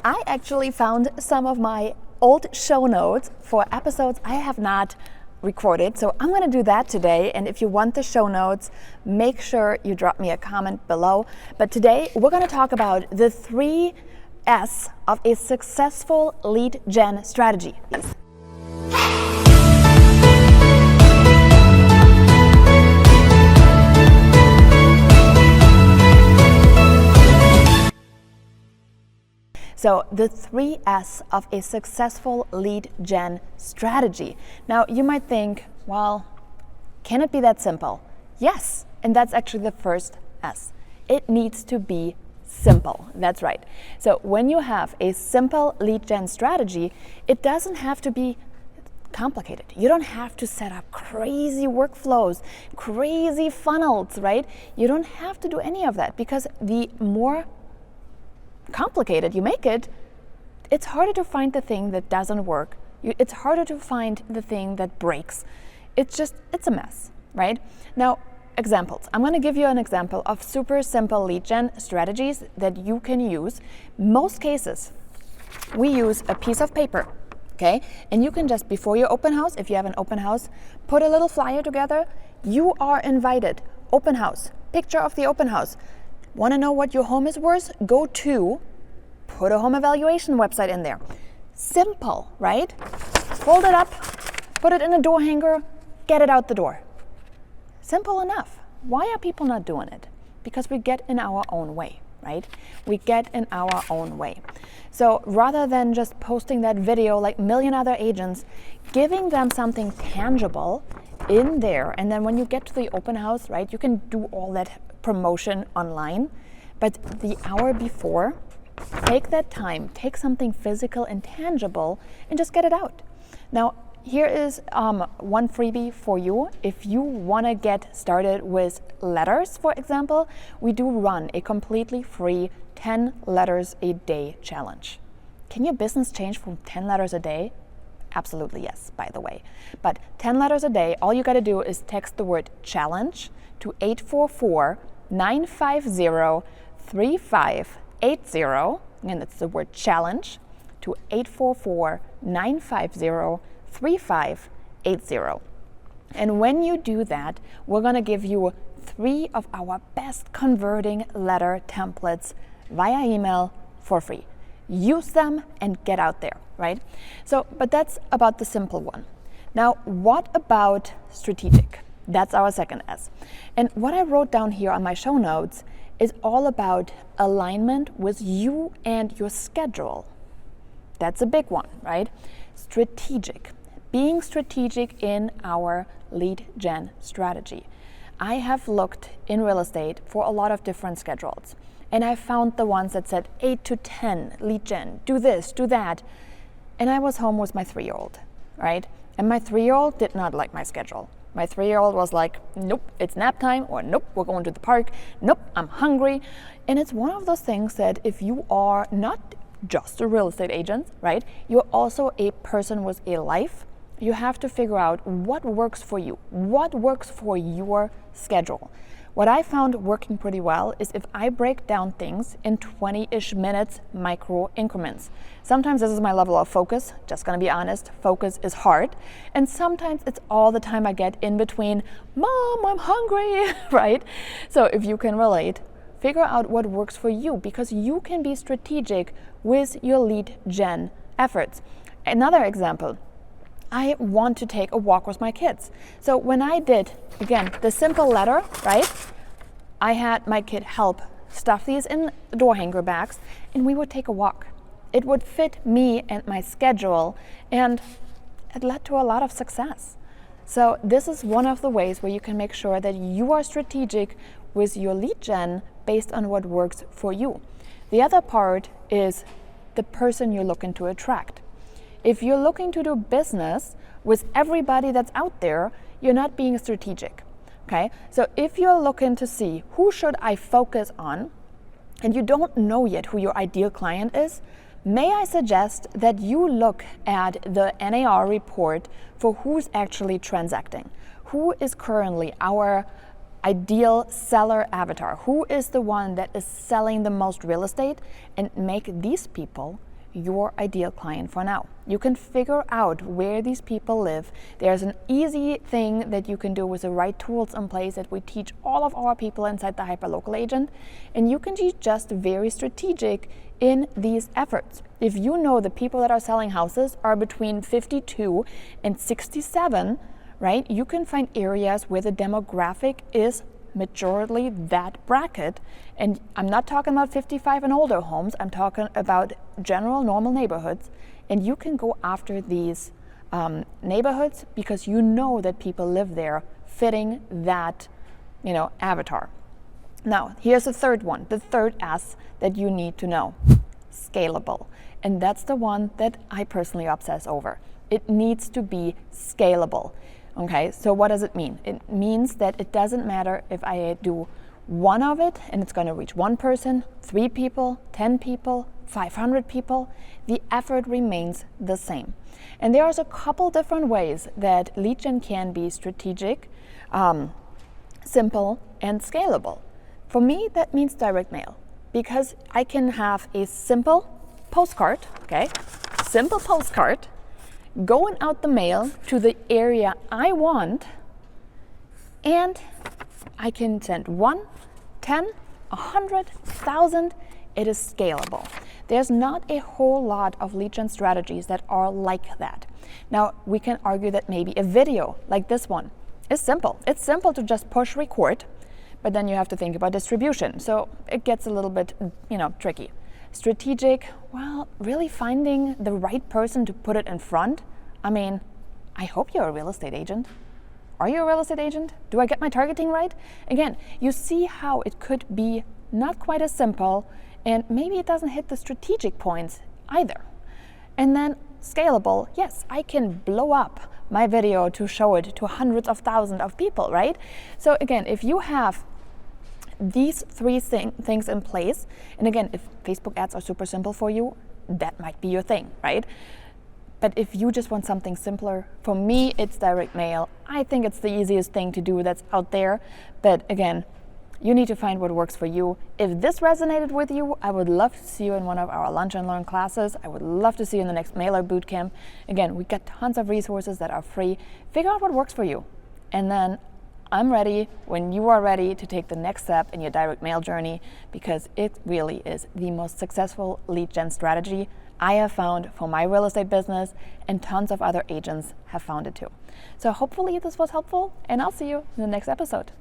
I actually found some of my old show notes for episodes I have not recorded, so I'm going to do that today. And if you want the show notes, make sure you drop me a comment below. But today we're going to talk about the 3 S of a successful lead gen strategy. So the 3 S of a successful lead gen strategy. Now you might think, well, can it be that simple? Yes, and that's actually the first S. It needs to be simple. That's right. So when you have a simple lead gen strategy, it doesn't have to be complicated. You don't have to set up crazy workflows, crazy funnels, right? You don't have to do any of that, because the more complicated you make it, it's harder to find the thing that doesn't work. It's harder to find the thing that breaks. It's a mess, right? Now, examples. I'm going to give you an example of super simple lead gen strategies that you can use. Most cases, we use a piece of paper, okay? And you can just, before your open house, if you have an open house, put a little flyer together. You are invited. Open house. Picture of the open house. Want to know what your home is worth? Go to, put a home evaluation website in there. Simple, right? Fold it up, put it in a door hanger, get it out the door. Simple enough. Why are people not doing it? Because we get in our own way, right? We get in our own way. So rather than just posting that video like a million other agents, giving them something tangible in there, and then when you get to the open house, right, you can do all that promotion online, but the hour before, take that time, take something physical and tangible, and just get it out. Now, here is one freebie for you. If you want to get started with letters, for example, we do run a completely free 10 letters a day challenge. Can your business change from 10 letters a day? Absolutely yes, by the way. But 10 letters a day, all you got to do is text the word challenge to 844-950-3580. Again, that's the word challenge to 844-950-3580. And when you do that, we're going to give you 3 of our best converting letter templates via email for free. Use them and get out there, right? So, but that's about the simple one. Now, what about strategic? That's our second S. And what I wrote down here on my show notes is all about alignment with you and your schedule. That's a big one, right? Strategic. Being strategic in our lead gen strategy. I have looked in real estate for a lot of different schedules, and I found the ones that said 8 to 10 lead gen, do this, do that. And I was home with my 3-year-old, right? And my 3-year-old did not like my schedule. My 3-year-old was like, nope, it's nap time, or nope, we're going to the park, nope, I'm hungry. And it's one of those things that if you are not just a real estate agent, right, you're also a person with a life, you have to figure out what works for you, what works for your schedule. What I found working pretty well is if I break down things in 20-ish minutes micro increments. Sometimes this is my level of focus, just gonna be honest, focus is hard. And sometimes it's all the time I get in between, Mom, I'm hungry, right? So if you can relate, figure out what works for you, because you can be strategic with your lead gen efforts. Another example, I want to take a walk with my kids. So when I did, again, the simple letter, right? I had my kid help stuff these in door hanger bags, and we would take a walk. It would fit me and my schedule, and it led to a lot of success. So this is one of the ways where you can make sure that you are strategic with your lead gen based on what works for you. The other part is the person you're looking to attract. If you're looking to do business with everybody that's out there, you're not being strategic, okay? So if you're looking to see who should I focus on, and you don't know yet who your ideal client is, may I suggest that you look at the NAR report for who's actually transacting. Who is currently our ideal seller avatar? Who is the one that is selling the most real estate? And make these people your ideal client for now. You can figure out where these people live. There's an easy thing that you can do with the right tools in place that we teach all of our people inside the Hyperlocal Agent, and you can be just very strategic in these efforts. If you know the people that are selling houses are between 52 and 67, right, you can find areas where the demographic is majority that bracket. And I'm not talking about 55 and older homes, I'm talking about general normal neighborhoods. And you can go after these neighborhoods because you know that people live there fitting that, avatar. Now, here's the third one, the third S that you need to know: scalable. And that's the one that I personally obsess over. It needs to be scalable. Okay, so what does it mean? It means that it doesn't matter if I do one of it and it's going to reach one person, 3 people, 10 people, 500 people, the effort remains the same. And there's a couple different ways that lead gen can be strategic, simple, and scalable. For me, that means direct mail, because I can have a simple postcard, simple postcard, going out the mail to the area I want, and I can send 1, 10, 100, 1,000. It is scalable. There's not a whole lot of lead gen strategies that are like that. Now, we can argue that maybe a video like this one is simple. It's simple to just push record, but then you have to think about distribution. So it gets a little bit, tricky. Strategic, well, really finding the right person to put it in front. I mean, I hope you're a real estate agent. Are you a real estate agent? Do I get my targeting right? Again, you see how it could be not quite as simple, and maybe it doesn't hit the strategic points either. And then scalable, yes, I can blow up my video to show it to hundreds of thousands of people, right? So again, if you have these 3 things in place, and again, if Facebook ads are super simple for you, that might be your thing, right? But if you just want something simpler, for me, it's direct mail. I think it's the easiest thing to do that's out there. But again, you need to find what works for you. If this resonated with you, I would love to see you in one of our Lunch and Learn classes. I would love to see you in the next Mailer Bootcamp. Again, we got tons of resources that are free. Figure out what works for you. And then I'm ready when you are ready to take the next step in your direct mail journey, because it really is the most successful lead gen strategy I have found for my real estate business, and tons of other agents have found it too. So hopefully this was helpful, and I'll see you in the next episode.